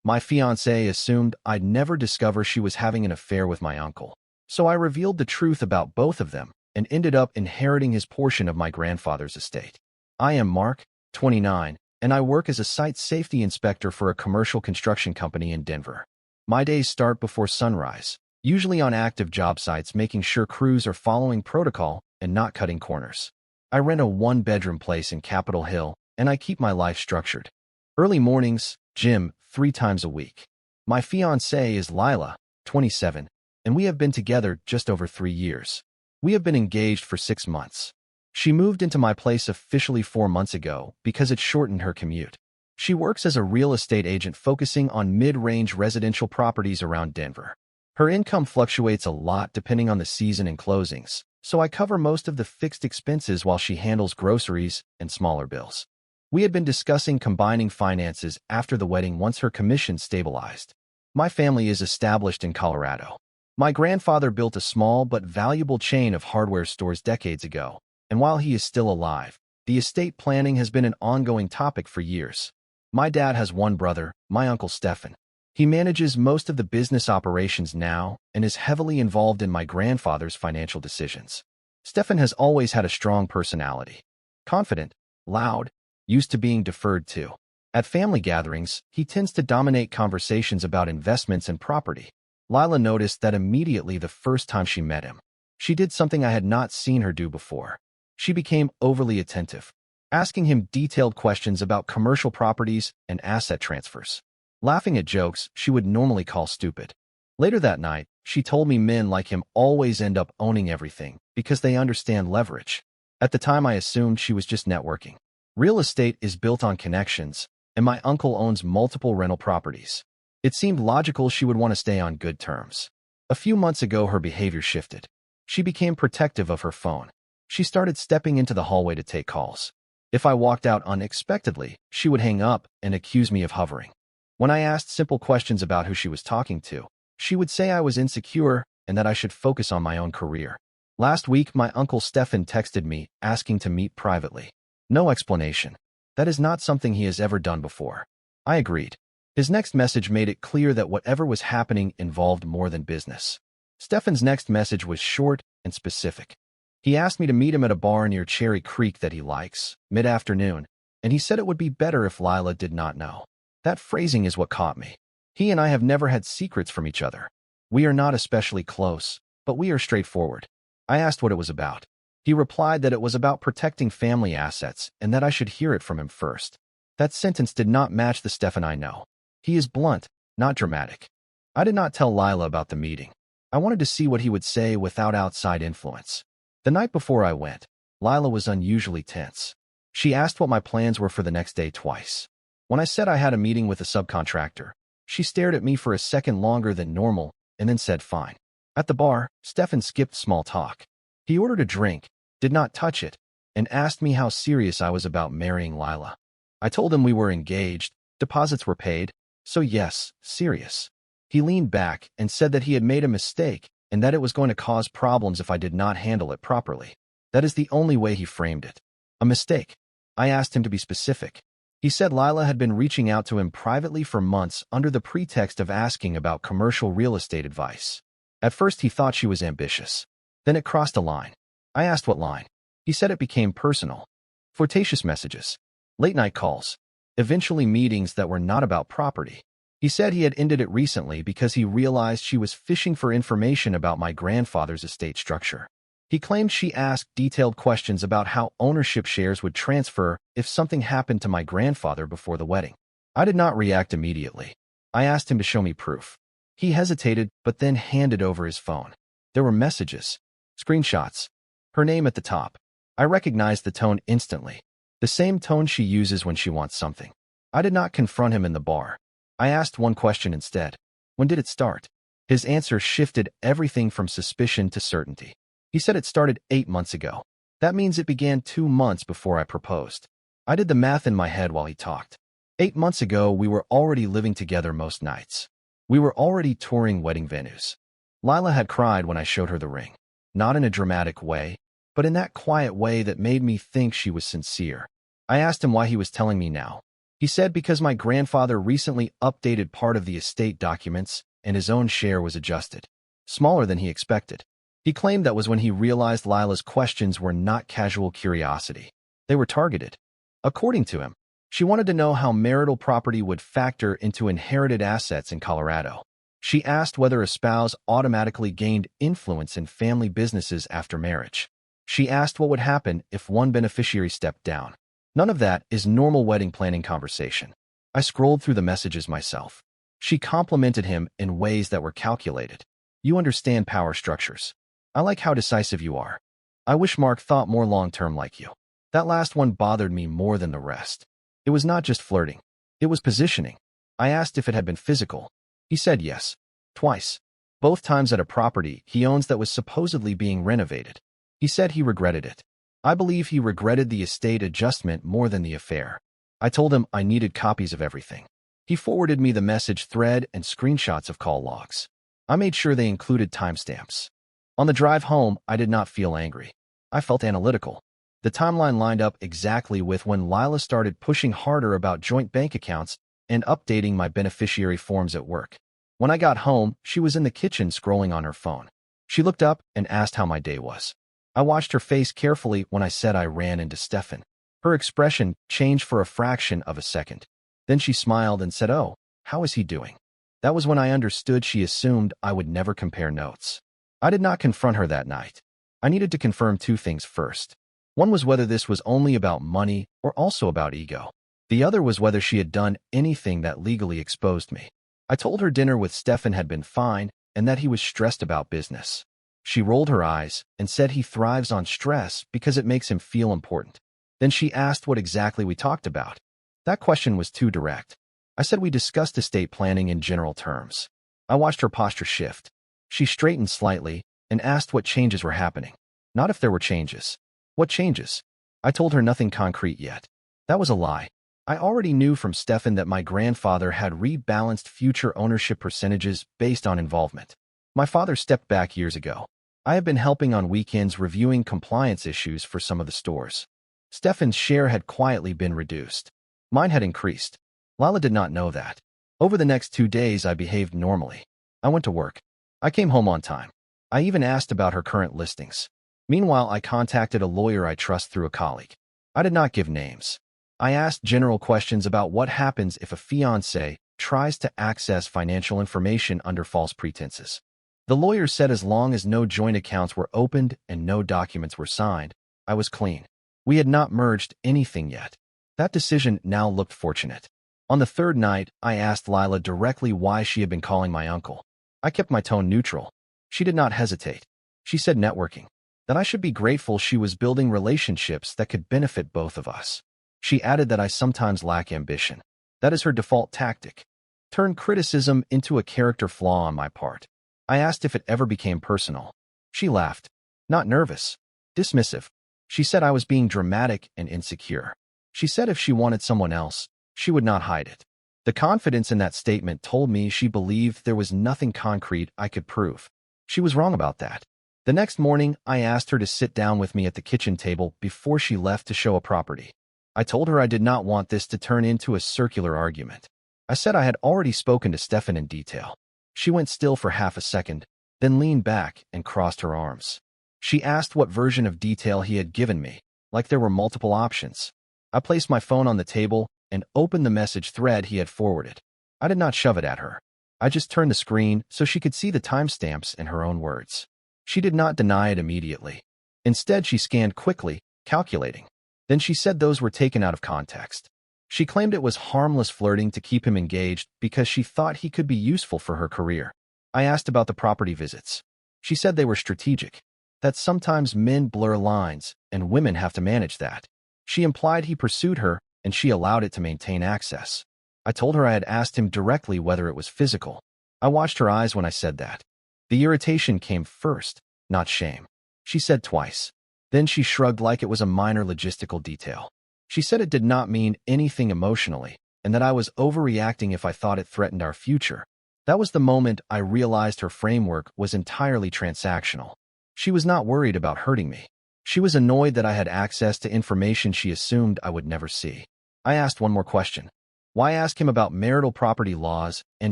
My fiancée assumed I'd never discover she was having an affair with my uncle. So I revealed the truth about both of them and ended up inheriting his portion of my grandfather's estate. I am Mark, 29, and I work as a site safety inspector for a commercial construction company in Denver. My days start before sunrise, usually on active job sites, making sure crews are following protocol and not cutting corners. I rent a one-bedroom place in Capitol Hill, and I keep my life structured. Early mornings, gym 3 times a week. My fiancée is Lila, 27, and we have been together just over 3 years. We have been engaged for 6 months. She moved into my place officially 4 months ago because it shortened her commute. She works as a real estate agent focusing on mid-range residential properties around Denver. Her income fluctuates a lot depending on the season and closings, so I cover most of the fixed expenses while she handles groceries and smaller bills. We had been discussing combining finances after the wedding once her commission stabilized. My family is established in Colorado. My grandfather built a small but valuable chain of hardware stores decades ago, and while he is still alive, the estate planning has been an ongoing topic for years. My dad has one brother, my uncle Stefan. He manages most of the business operations now and is heavily involved in my grandfather's financial decisions. Stefan has always had a strong personality. Confident, loud, used to being deferred to. At family gatherings, he tends to dominate conversations about investments and property. Lila noticed that immediately the first time she met him. She did something I had not seen her do before. She became overly attentive, asking him detailed questions about commercial properties and asset transfers, laughing at jokes she would normally call stupid. Later that night, she told me men like him always end up owning everything because they understand leverage. At the time, I assumed she was just networking. Real estate is built on connections, and my uncle owns multiple rental properties. It seemed logical she would want to stay on good terms. A few months ago, her behavior shifted. She became protective of her phone. She started stepping into the hallway to take calls. If I walked out unexpectedly, she would hang up and accuse me of hovering. When I asked simple questions about who she was talking to, she would say I was insecure and that I should focus on my own career. Last week, my uncle Stefan texted me asking to meet privately. No explanation. That is not something he has ever done before. I agreed. His next message made it clear that whatever was happening involved more than business. Stefan's next message was short and specific. He asked me to meet him at a bar near Cherry Creek that he likes, mid-afternoon, and he said it would be better if Lila did not know. That phrasing is what caught me. He and I have never had secrets from each other. We are not especially close, but we are straightforward. I asked what it was about. He replied that it was about protecting family assets and that I should hear it from him first. That sentence did not match the Stefan I know. He is blunt, not dramatic. I did not tell Lila about the meeting. I wanted to see what he would say without outside influence. The night before I went, Lila was unusually tense. She asked what my plans were for the next day twice. When I said I had a meeting with a subcontractor, she stared at me for a second longer than normal and then said fine. At the bar, Stefan skipped small talk. He ordered a drink, did not touch it, and asked me how serious I was about marrying Lila. I told him we were engaged, deposits were paid, so yes, serious. He leaned back and said that he had made a mistake and that it was going to cause problems if I did not handle it properly. That is the only way he framed it. A mistake. I asked him to be specific. He said Lila had been reaching out to him privately for months under the pretext of asking about commercial real estate advice. At first, he thought she was ambitious. Then it crossed a line. I asked what line. He said it became personal. Flirtatious messages. Late-night calls. Eventually meetings that were not about property. He said he had ended it recently because he realized she was fishing for information about my grandfather's estate structure. He claimed she asked detailed questions about how ownership shares would transfer if something happened to my grandfather before the wedding. I did not react immediately. I asked him to show me proof. He hesitated, but then handed over his phone. There were messages. Screenshots. Her name at the top. I recognized the tone instantly. The same tone she uses when she wants something. I did not confront him in the bar. I asked one question instead. When did it start? His answer shifted everything from suspicion to certainty. He said it started 8 months ago. That means it began 2 months before I proposed. I did the math in my head while he talked. 8 months ago, we were already living together most nights. We were already touring wedding venues. Lila had cried when I showed her the ring. Not in a dramatic way, but in that quiet way that made me think she was sincere. I asked him why he was telling me now. He said because my grandfather recently updated part of the estate documents and his own share was adjusted, smaller than he expected. He claimed that was when he realized Lila's questions were not casual curiosity. They were targeted. According to him, she wanted to know how marital property would factor into inherited assets in Colorado. She asked whether a spouse automatically gained influence in family businesses after marriage. She asked what would happen if one beneficiary stepped down. None of that is normal wedding planning conversation. I scrolled through the messages myself. She complimented him in ways that were calculated. You understand power structures. I like how decisive you are. I wish Mark thought more long-term like you. That last one bothered me more than the rest. It was not just flirting. It was positioning. I asked if it had been physical. He said yes. Twice. Both times at a property he owns that was supposedly being renovated. He said he regretted it. I believe he regretted the estate adjustment more than the affair. I told him I needed copies of everything. He forwarded me the message thread and screenshots of call logs. I made sure they included timestamps. On the drive home, I did not feel angry. I felt analytical. The timeline lined up exactly with when Lila started pushing harder about joint bank accounts and updating my beneficiary forms at work. When I got home, she was in the kitchen scrolling on her phone. She looked up and asked how my day was. I watched her face carefully when I said I ran into Stefan. Her expression changed for a fraction of a second. Then she smiled and said, "Oh, how is he doing?" That was when I understood she assumed I would never compare notes. I did not confront her that night. I needed to confirm two things first. One was whether this was only about money or also about ego. The other was whether she had done anything that legally exposed me. I told her dinner with Stefan had been fine and that he was stressed about business. She rolled her eyes and said he thrives on stress because it makes him feel important. Then she asked what exactly we talked about. That question was too direct. I said we discussed estate planning in general terms. I watched her posture shift. She straightened slightly and asked what changes were happening. Not if there were changes. What changes? I told her nothing concrete yet. That was a lie. I already knew from Stefan that my grandfather had rebalanced future ownership percentages based on involvement. My father stepped back years ago. I have been helping on weekends reviewing compliance issues for some of the stores. Stefan's share had quietly been reduced. Mine had increased. Lila did not know that. Over the next 2 days, I behaved normally. I went to work. I came home on time. I even asked about her current listings. Meanwhile, I contacted a lawyer I trust through a colleague. I did not give names. I asked general questions about what happens if a fiancé tries to access financial information under false pretenses. The lawyer said as long as no joint accounts were opened and no documents were signed, I was clean. We had not merged anything yet. That decision now looked fortunate. On the third night, I asked Lila directly why she had been calling my uncle. I kept my tone neutral. She did not hesitate. She said networking. That I should be grateful she was building relationships that could benefit both of us. She added that I sometimes lack ambition. That is her default tactic. Turn criticism into a character flaw on my part. I asked if it ever became personal. She laughed. Not nervous. Dismissive. She said I was being dramatic and insecure. She said if she wanted someone else, she would not hide it. The confidence in that statement told me she believed there was nothing concrete I could prove. She was wrong about that. The next morning, I asked her to sit down with me at the kitchen table before she left to show a property. I told her I did not want this to turn into a circular argument. I said I had already spoken to Stefan in detail. She went still for half a second, then leaned back and crossed her arms. She asked what version of detail he had given me, like there were multiple options. I placed my phone on the table and opened the message thread he had forwarded. I did not shove it at her. I just turned the screen so she could see the timestamps in her own words. She did not deny it immediately. Instead, she scanned quickly, calculating. Then she said those were taken out of context. She claimed it was harmless flirting to keep him engaged because she thought he could be useful for her career. I asked about the property visits. She said they were strategic, that sometimes men blur lines and women have to manage that. She implied he pursued her and she allowed it to maintain access. I told her I had asked him directly whether it was physical. I watched her eyes when I said that. The irritation came first, not shame. She said twice. Then she shrugged like it was a minor logistical detail. She said it did not mean anything emotionally, and that I was overreacting if I thought it threatened our future. That was the moment I realized her framework was entirely transactional. She was not worried about hurting me. She was annoyed that I had access to information she assumed I would never see. I asked one more question. Why ask him about marital property laws and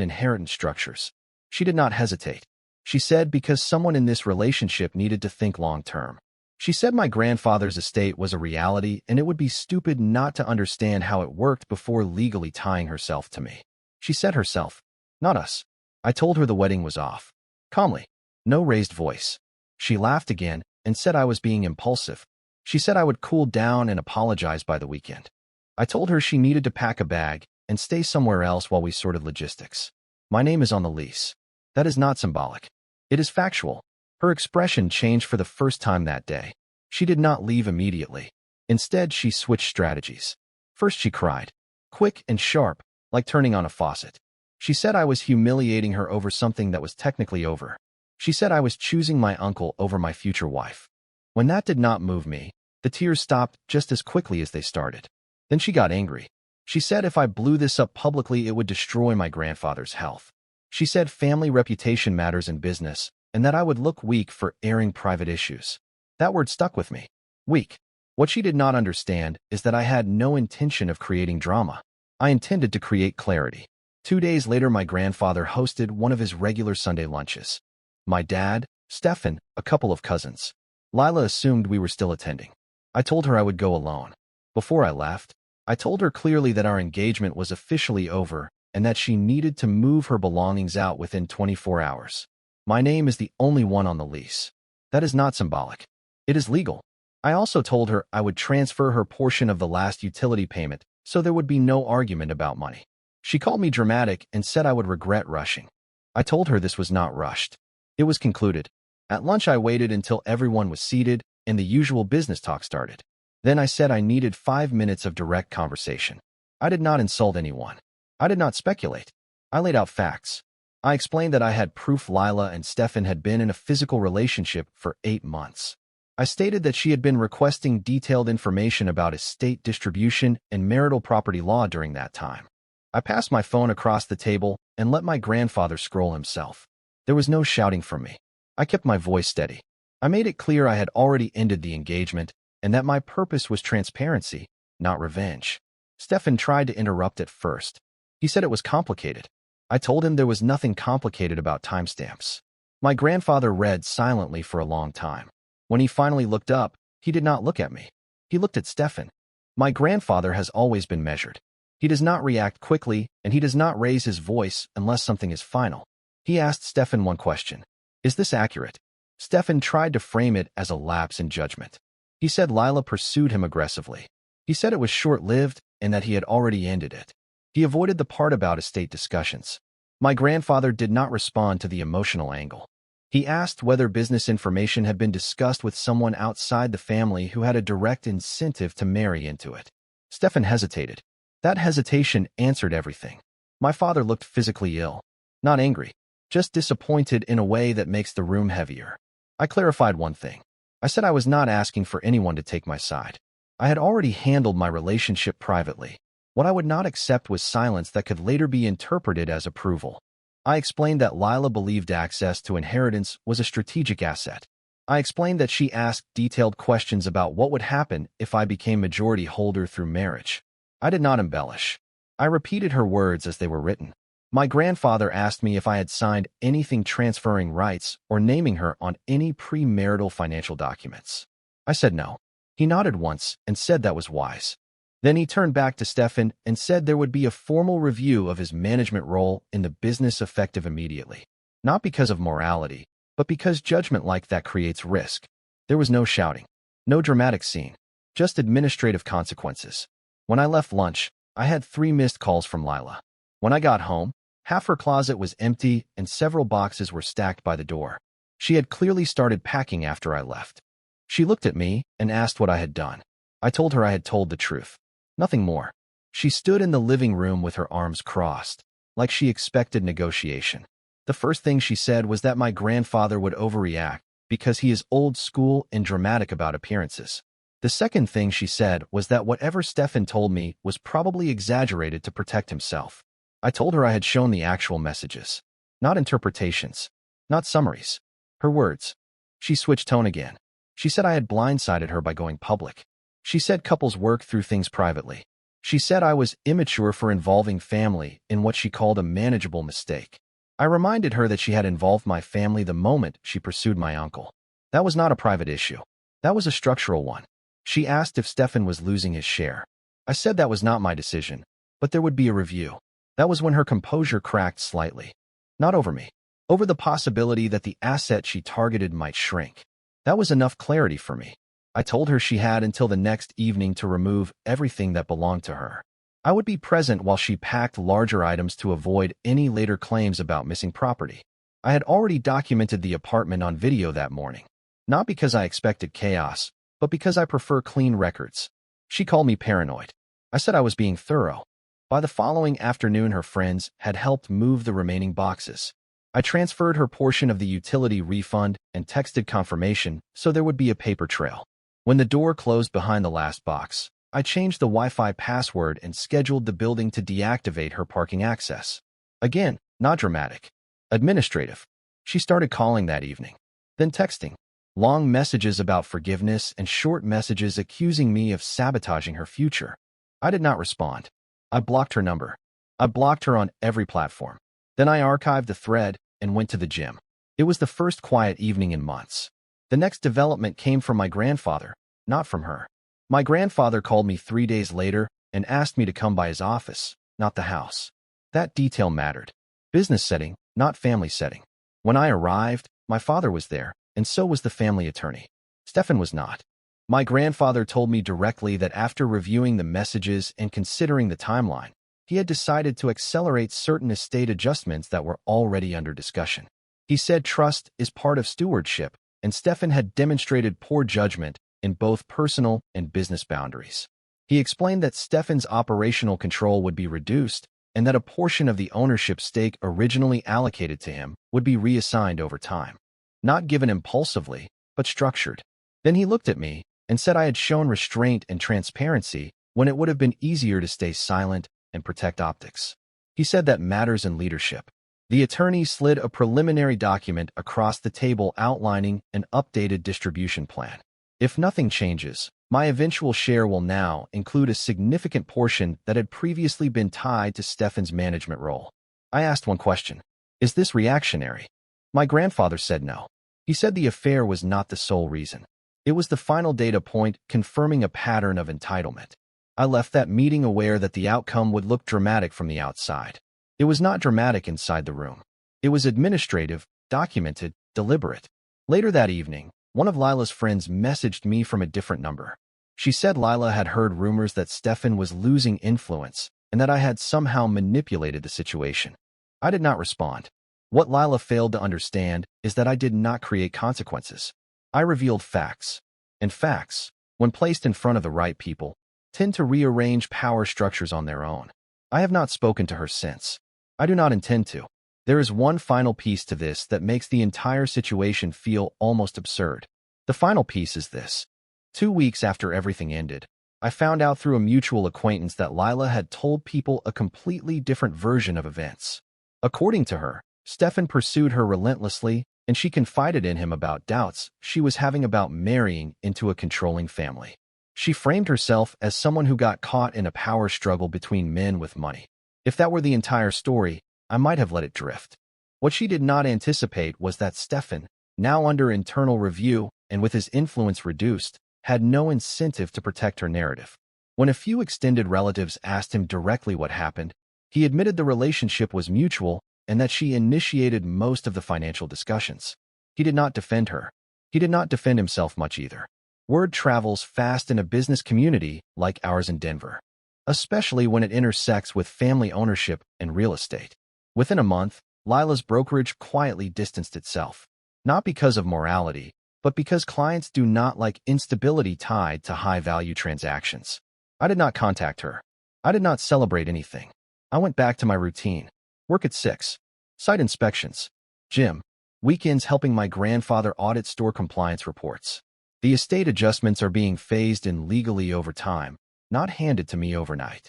inheritance structures? She did not hesitate. She said because someone in this relationship needed to think long-term. She said my grandfather's estate was a reality and it would be stupid not to understand how it worked before legally tying herself to me. She said herself, not us. I told her the wedding was off. Calmly. No raised voice. She laughed again and said I was being impulsive. She said I would cool down and apologize by the weekend. I told her she needed to pack a bag and stay somewhere else while we sorted logistics. My name is on the lease. That is not symbolic. It is factual. Her expression changed for the first time that day. She did not leave immediately. Instead, she switched strategies. First, she cried. Quick and sharp, like turning on a faucet. She said I was humiliating her over something that was technically over. She said I was choosing my uncle over my future wife. When that did not move me, the tears stopped just as quickly as they started. Then she got angry. She said if I blew this up publicly, it would destroy my grandfather's health. She said family reputation matters in business, and that I would look weak for airing private issues. That word stuck with me. Weak. What she did not understand is that I had no intention of creating drama. I intended to create clarity. 2 days later, my grandfather hosted one of his regular Sunday lunches. My dad, Stefan, a couple of cousins. Lila assumed we were still attending. I told her I would go alone. Before I left, I told her clearly that our engagement was officially over and that she needed to move her belongings out within 24 hours. My name is the only one on the lease. That is not symbolic. It is legal. I also told her I would transfer her portion of the last utility payment so there would be no argument about money. She called me dramatic and said I would regret rushing. I told her this was not rushed. It was concluded. At lunch, I waited until everyone was seated and the usual business talk started. Then I said I needed 5 minutes of direct conversation. I did not insult anyone. I did not speculate. I laid out facts. I explained that I had proof Lila and Stefan had been in a physical relationship for 8 months. I stated that she had been requesting detailed information about estate distribution and marital property law during that time. I passed my phone across the table and let my grandfather scroll himself. There was no shouting from me. I kept my voice steady. I made it clear I had already ended the engagement and that my purpose was transparency, not revenge. Stefan tried to interrupt at first. He said it was complicated. I told him there was nothing complicated about timestamps. My grandfather read silently for a long time. When he finally looked up, he did not look at me. He looked at Stefan. My grandfather has always been measured. He does not react quickly, and he does not raise his voice unless something is final. He asked Stefan one question. Is this accurate? Stefan tried to frame it as a lapse in judgment. He said Lila pursued him aggressively. He said it was short-lived and that he had already ended it. He avoided the part about estate discussions. My grandfather did not respond to the emotional angle. He asked whether business information had been discussed with someone outside the family who had a direct incentive to marry into it. Stefan hesitated. That hesitation answered everything. My father looked physically ill. Not angry, just disappointed in a way that makes the room heavier. I clarified one thing. I said I was not asking for anyone to take my side. I had already handled my relationship privately. What I would not accept was silence that could later be interpreted as approval. I explained that Lila believed access to inheritance was a strategic asset. I explained that she asked detailed questions about what would happen if I became majority holder through marriage. I did not embellish. I repeated her words as they were written. My grandfather asked me if I had signed anything transferring rights or naming her on any premarital financial documents. I said no. He nodded once and said that was wise. Then he turned back to Stefan and said there would be a formal review of his management role in the business effective immediately. Not because of morality, but because judgment like that creates risk. There was no shouting, no dramatic scene, just administrative consequences. When I left lunch, I had 3 missed calls from Lila. When I got home, half her closet was empty and several boxes were stacked by the door. She had clearly started packing after I left. She looked at me and asked what I had done. I told her I had told the truth. Nothing more. She stood in the living room with her arms crossed, like she expected negotiation. The first thing she said was that my grandfather would overreact because he is old school and dramatic about appearances. The second thing she said was that whatever Stefan told me was probably exaggerated to protect himself. I told her I had shown the actual messages, not interpretations, not summaries. Her words. She switched tone again. She said I had blindsided her by going public. She said couples work through things privately. She said I was immature for involving family in what she called a manageable mistake. I reminded her that she had involved my family the moment she pursued my uncle. That was not a private issue. That was a structural one. She asked if Stefan was losing his share. I said that was not my decision, but there would be a review. That was when her composure cracked slightly. Not over me. Over the possibility that the asset she targeted might shrink. That was enough clarity for me. I told her she had until the next evening to remove everything that belonged to her. I would be present while she packed larger items to avoid any later claims about missing property. I had already documented the apartment on video that morning. Not because I expected chaos, but because I prefer clean records. She called me paranoid. I said I was being thorough. By the following afternoon, her friends had helped move the remaining boxes. I transferred her portion of the utility refund and texted confirmation so there would be a paper trail. When the door closed behind the last box, I changed the Wi-Fi password and scheduled the building to deactivate her parking access. Again, not dramatic. Administrative. She started calling that evening. Then texting. Long messages about forgiveness and short messages accusing me of sabotaging her future. I did not respond. I blocked her number. I blocked her on every platform. Then I archived the thread and went to the gym. It was the first quiet evening in months. The next development came from my grandfather, not from her. My grandfather called me 3 days later and asked me to come by his office, not the house. That detail mattered. Business setting, not family setting. When I arrived, my father was there, and so was the family attorney. Stefan was not. My grandfather told me directly that after reviewing the messages and considering the timeline, he had decided to accelerate certain estate adjustments that were already under discussion. He said trust is part of stewardship, and Stefan had demonstrated poor judgment in both personal and business boundaries. He explained that Stefan's operational control would be reduced and that a portion of the ownership stake originally allocated to him would be reassigned over time. Not given impulsively, but structured. Then he looked at me and said I had shown restraint and transparency when it would have been easier to stay silent and protect optics. He said that matters in leadership. The attorney slid a preliminary document across the table outlining an updated distribution plan. If nothing changes, my eventual share will now include a significant portion that had previously been tied to Stefan's management role. I asked one question. Is this reactionary? My grandfather said no. He said the affair was not the sole reason. It was the final data point confirming a pattern of entitlement. I left that meeting aware that the outcome would look dramatic from the outside. It was not dramatic inside the room. It was administrative, documented, deliberate. Later that evening, one of Lila's friends messaged me from a different number. She said Lila had heard rumors that Stefan was losing influence and that I had somehow manipulated the situation. I did not respond. What Lila failed to understand is that I did not create consequences. I revealed facts. And facts, when placed in front of the right people, tend to rearrange power structures on their own. I have not spoken to her since. I do not intend to. There is one final piece to this that makes the entire situation feel almost absurd. The final piece is this. 2 weeks after everything ended, I found out through a mutual acquaintance that Lila had told people a completely different version of events. According to her, Stefan pursued her relentlessly, and she confided in him about doubts she was having about marrying into a controlling family. She framed herself as someone who got caught in a power struggle between men with money. If that were the entire story, I might have let it drift. What she did not anticipate was that Stefan, now under internal review and with his influence reduced, had no incentive to protect her narrative. When a few extended relatives asked him directly what happened, he admitted the relationship was mutual and that she initiated most of the financial discussions. He did not defend her. He did not defend himself much either. Word travels fast in a business community like ours in Denver, especially when it intersects with family ownership and real estate. Within a month, Lila's brokerage quietly distanced itself, not because of morality, but because clients do not like instability tied to high-value transactions. I did not contact her. I did not celebrate anything. I went back to my routine. Work at 6. Site inspections. Gym. Weekends helping my grandfather audit store compliance reports. The estate adjustments are being phased in legally over time, not handed to me overnight.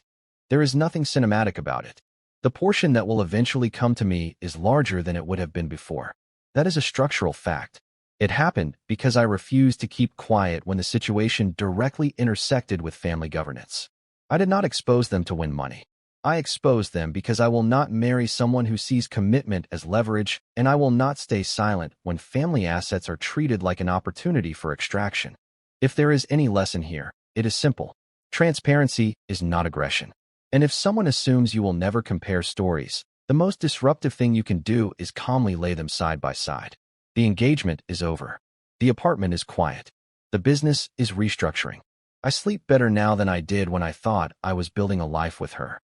There is nothing cinematic about it. The portion that will eventually come to me is larger than it would have been before. That is a structural fact. It happened because I refused to keep quiet when the situation directly intersected with family governance. I did not expose them to win money. I exposed them because I will not marry someone who sees commitment as leverage, and I will not stay silent when family assets are treated like an opportunity for extraction. If there is any lesson here, it is simple. Transparency is not aggression. And if someone assumes you will never compare stories, the most disruptive thing you can do is calmly lay them side by side. The engagement is over. The apartment is quiet. The business is restructuring. I sleep better now than I did when I thought I was building a life with her.